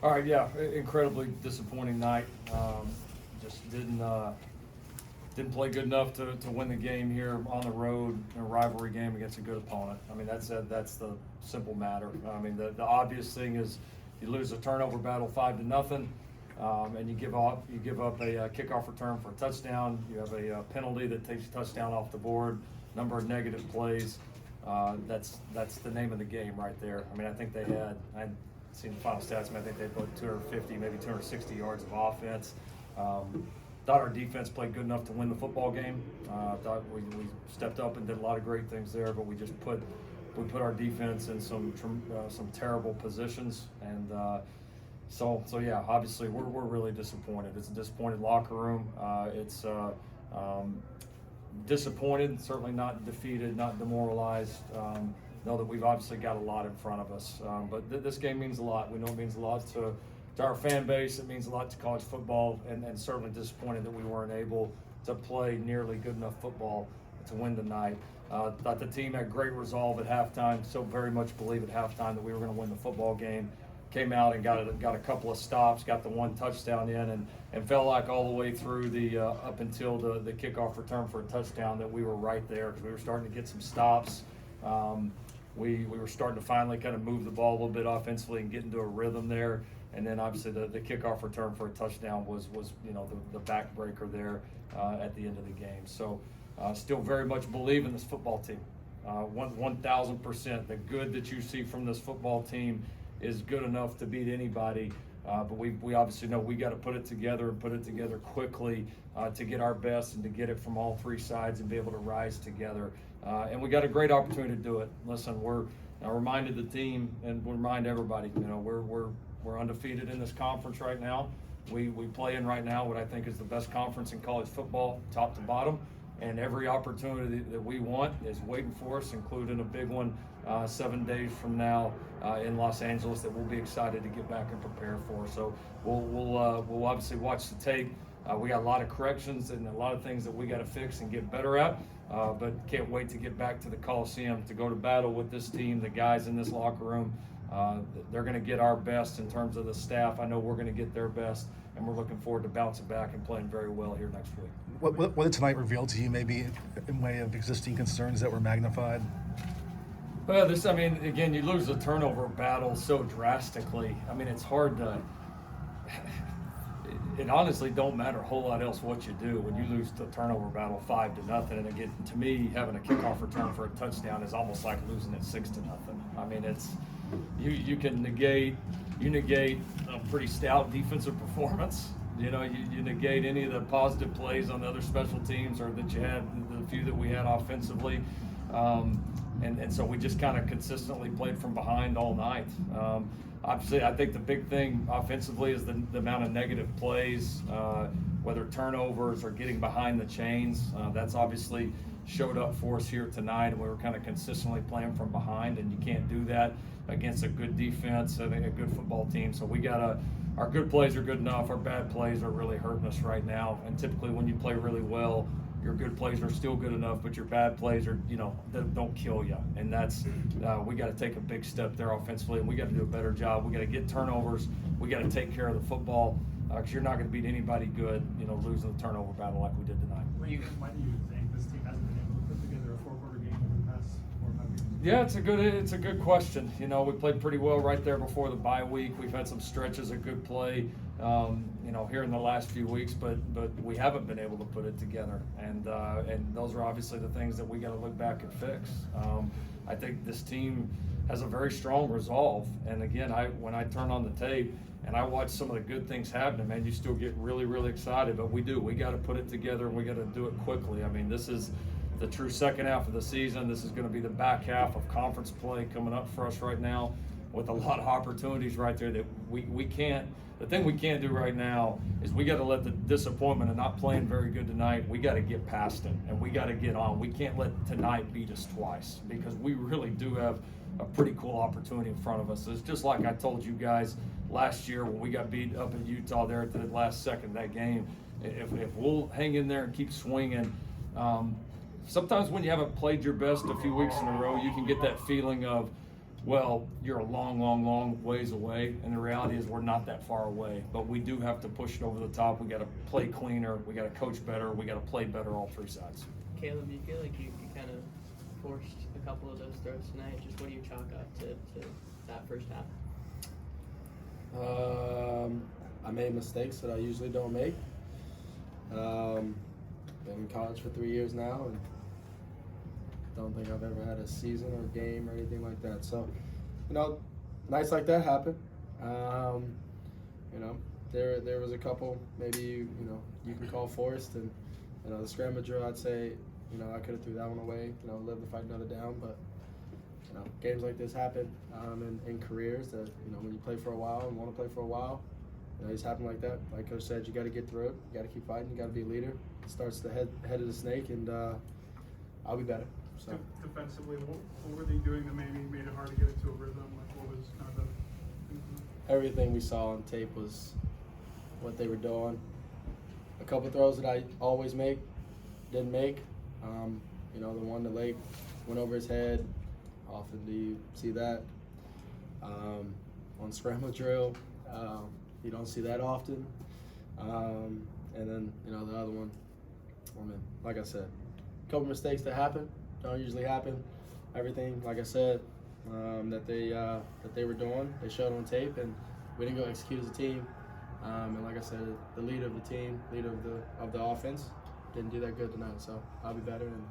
All right, yeah, incredibly disappointing night. Just didn't play good enough to win the game here on the road in a rivalry game against a good opponent. I mean, that's the simple matter. I mean, the obvious thing is you lose a turnover battle 5-0, and you give up a kickoff return for a touchdown. You have a penalty that takes a touchdown off the board. Number of negative plays. That's the name of the game right there. I mean, I think they had. I seen the final stats. I think they had about 250, maybe 260 yards of offense. Thought our defense played good enough to win the football game. Thought we stepped up and did a lot of great things there, but we just put our defense in some terrible positions, and so yeah, obviously we're really disappointed. It's a disappointed locker room. It's disappointed, certainly not defeated, not demoralized. Know that we've obviously got a lot in front of us, but this game means a lot. We know it means a lot to our fan base. It means a lot to college football, and certainly disappointed that we weren't able to play nearly good enough football to win tonight. Thought the team had great resolve at halftime, so very much believe at halftime that we were going to win the football game. Came out and got a couple of stops, got the one touchdown in, and felt like all the way through the up until the kickoff return for a touchdown that we were right there, because we were starting to get some stops. We were starting to finally kind of move the ball a little bit offensively and get into a rhythm there. And then obviously the kickoff return for a touchdown was the backbreaker there at the end of the game. So still very much believe in this football team. 1,000%. The good that you see from this football team is good enough to beat anybody. But we obviously know we got to put it together and put it together quickly to get our best and to get it from all three sides and be able to rise together. And we got a great opportunity to do it. Listen, I reminded the team and we remind everybody, we're undefeated in this conference right now. We play in right now what I think is the best conference in college football, top to bottom. And every opportunity that we want is waiting for us, including a big one 7 days from now in Los Angeles that we'll be excited to get back and prepare for. So we'll obviously watch the tape. We got a lot of corrections and a lot of things that we got to fix and get better at, but can't wait to get back to the Coliseum to go to battle with this team, the guys in this locker room. They're going to get our best in terms of the staff. I know we're going to get their best, and we're looking forward to bouncing back and playing very well here next week. What did tonight reveal to you, maybe in way of existing concerns that were magnified? Well, again, you lose the turnover battle so drastically. I mean, it's hard to. It honestly don't matter a whole lot else what you do when you lose the turnover battle 5-0. And again, to me, having a kickoff return for a touchdown is almost like losing it 6-0. I mean, it's you negate a pretty stout defensive performance. You negate any of the positive plays on the other special teams or that you had, the few that we had offensively. And so we just kind of consistently played from behind all night. Obviously, I think the big thing offensively is the amount of negative plays, whether turnovers or getting behind the chains. That's obviously showed up for us here tonight, and we were kind of consistently playing from behind, and you can't do that against a good defense and a good football team. So our good plays are good enough. Our bad plays are really hurting us right now. And typically when you play really well, your good plays are still good enough, but your bad plays are, don't kill you. And that's, we got to take a big step there offensively, and we got to do a better job. We got to get turnovers. We got to take care of the football, because you're not going to beat anybody good, losing the turnover battle like we did tonight. Why do you think this team hasn't been able to put together a four-quarter game over the past 4 or 5 years? Yeah, it's a good question. We played pretty well right there before the bye week. We've had some stretches of good play, here in the last few weeks, but we haven't been able to put it together. And those are obviously the things that we got to look back and fix. I think this team has a very strong resolve. And again, when I turn on the tape and I watch some of the good things happening, man, you still get really, really excited. But we got to put it together, and we got to do it quickly. I mean, this is the true second half of the season. This is going to be the back half of conference play coming up for us right now, with a lot of opportunities right there that we can't. The thing we can't do right now is we got to let the disappointment of not playing very good tonight, we got to get past it, and we got to get on. We can't let tonight beat us twice, because we really do have a pretty cool opportunity in front of us. It's just like I told you guys last year when we got beat up in Utah there at the last second of that game. If we'll hang in there and keep swinging, sometimes when you haven't played your best a few weeks in a row, you can get that feeling of, Well, you're a long, long, long ways away, and the reality is we're not that far away. But we do have to push it over the top. We got to play cleaner. We got to coach better. We got to play better all three sides. Caleb, do you feel like you kind of forced a couple of those throws tonight? Just what do you chalk up to that first half? I made mistakes that I usually don't make. Been in college for 3 years now, and don't think I've ever had a season or game or anything like that. So, nights like that happen. There was a couple maybe you can call forced, and the scramble drill, I'd say I could have threw that one away. Live to fight another down, but games like this happen in careers that when you play for a while and want to play for a while, it's happened like that. Like Coach said, you got to get through it. You got to keep fighting. You got to be a leader. It starts the head of the snake, and I'll be better. So defensively, what were they doing that maybe made it hard to get into a rhythm? Like what was kind of the everything we saw on tape was what they were doing. A couple throws that I always make, didn't make. The one the leg went over his head. Often do you see that? On scramble drill, you don't see that often. And then the other one. Like I said, a couple mistakes that happen. Don't usually happen. Everything, like I said, that they were doing, they showed on tape, and we didn't go execute as a team. And like I said, the leader of the team, leader of the offense, didn't do that good tonight. So I'll be better. And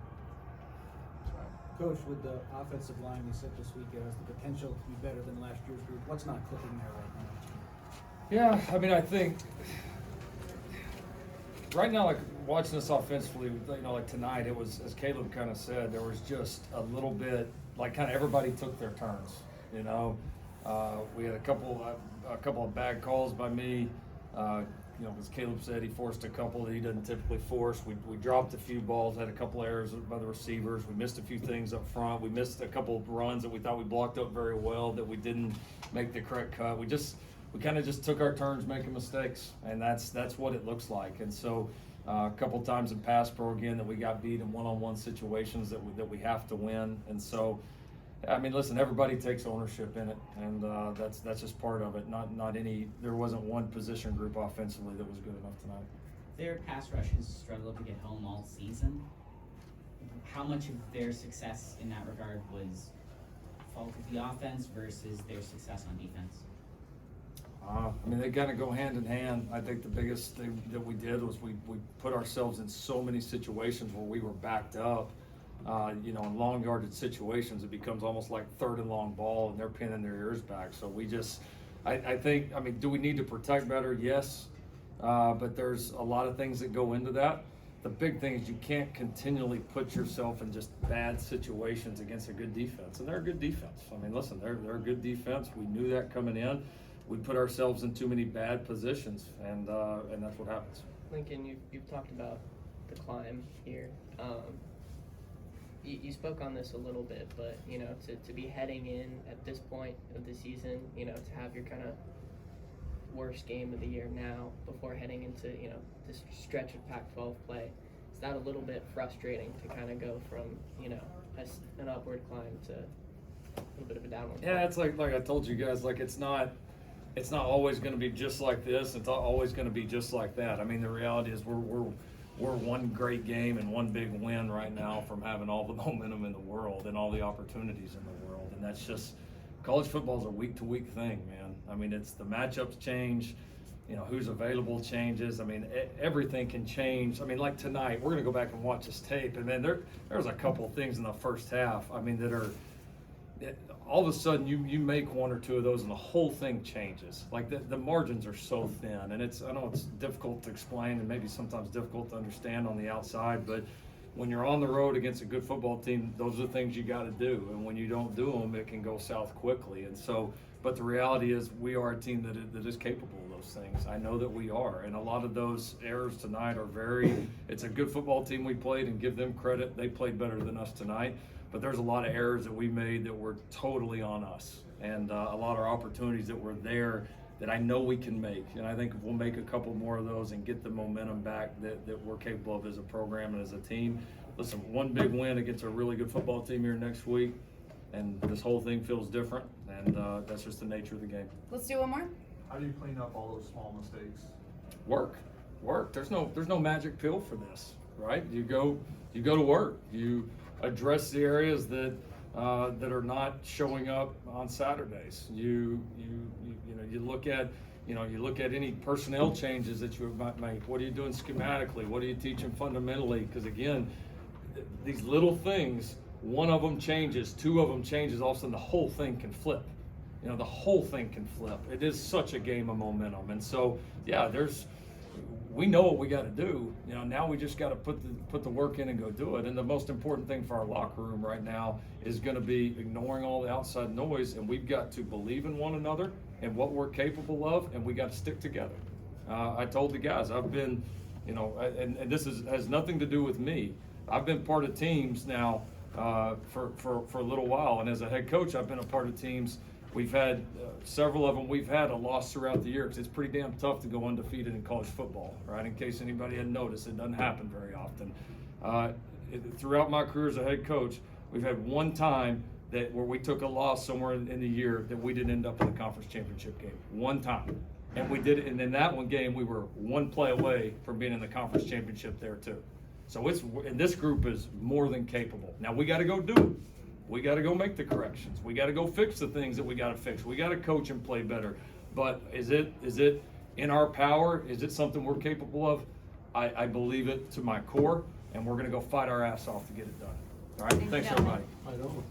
Coach, with the offensive line you said this week has the potential to be better than last year's group. What's not clicking there right now? Yeah, I think right now, like watching this offensively, like tonight, it was, as Caleb kind of said, there was just a little bit, like kind of everybody took their turns. We had a couple of bad calls by me. As Caleb said, he forced a couple that he doesn't typically force. We dropped a few balls, had a couple errors by the receivers. We missed a few things up front. We missed a couple of runs that we thought we blocked up very well that we didn't make the correct cut. We kind of just took our turns making mistakes, and that's what it looks like. And so a couple times in pass pro again that we got beat in one-on-one situations that we have to win. And so, listen, everybody takes ownership in it, and that's just part of it. There wasn't one position group offensively that was good enough tonight. Their pass rush has struggled to get home all season. How much of their success in that regard was fault of the offense versus their success on defense? They kind of go hand in hand. I think the biggest thing that we did was we put ourselves in so many situations where we were backed up. In long yardage situations, it becomes almost like third and long ball, and they're pinning their ears back. So I think, do we need to protect better? Yes. But there's a lot of things that go into that. The big thing is you can't continually put yourself in just bad situations against a good defense. And they're a good defense. Listen, they're a good defense. We knew that coming in. We put ourselves in too many bad positions, and that's what happens. Lincoln, you've talked about the climb here. You spoke on this a little bit, but to be heading in at this point of the season, to have your kind of worst game of the year now before heading into this stretch of Pac-12 play, is that a little bit frustrating to kind of go from an upward climb to a little bit of a downward climb? Yeah, it's like I told you guys, like it's not always going to be just like this. It's always going to be just like that. The reality is we're one great game and one big win right now from having all the momentum in the world and all the opportunities in the world. And that's just, college football is a week-to-week thing, man. It's the matchups change, who's available changes. Everything can change. Like tonight, we're going to go back and watch this tape. And then there's a couple of things in the first half, that are, all of a sudden you make one or two of those and the whole thing changes. Like the margins are so thin, and I know it's difficult to explain and maybe sometimes difficult to understand on the outside, but when you're on the road against a good football team, those are the things you got to do. And when you don't do them, it can go south quickly. And so, but the reality is we are a team that is capable of those things. I know that we are. And a lot of those errors tonight are it's a good football team we played, and give them credit. They played better than us tonight. But there's a lot of errors that we made that were totally on us. And a lot of opportunities that were there that I know we can make. And I think if we'll make a couple more of those and get the momentum back that we're capable of as a program and as a team. Listen, one big win against a really good football team here next week. and this whole thing feels different, and that's just the nature of the game. Let's do one more. How do you clean up all those small mistakes? Work. There's no magic pill for this, right? You go to work. You address the areas that are not showing up on Saturdays. You look at any personnel changes that you might make. What are you doing schematically? What are you teaching fundamentally? Because again, these little things, one of them changes, two of them changes, all of a sudden the whole thing can flip. The whole thing can flip. It is such a game of momentum. And so, yeah, we know what we got to do. Now we just got to put the work in and go do it. And the most important thing for our locker room right now is going to be ignoring all the outside noise, and we've got to believe in one another and what we're capable of, and we got to stick together. I told the guys, I've been, and this has nothing to do with me. I've been part of teams now for a little while, and as a head coach, I've been a part of teams. We've had several of them. We've had a loss throughout the year because it's pretty damn tough to go undefeated in college football, right? In case anybody hadn't noticed, it doesn't happen very often. Throughout my career as a head coach, we've had one time where we took a loss somewhere in the year that we didn't end up in the conference championship game. One time. And we did it, and in that one game, we were one play away from being in the conference championship there too. So and this group is more than capable. Now we got to go do it. We got to go make the corrections. We got to go fix the things that we got to fix. We got to coach and play better. But is it in our power? Is it something we're capable of? I believe it to my core, and we're going to go fight our ass off to get it done. All right? Thank you, Thanks, gentlemen. everybody. I know.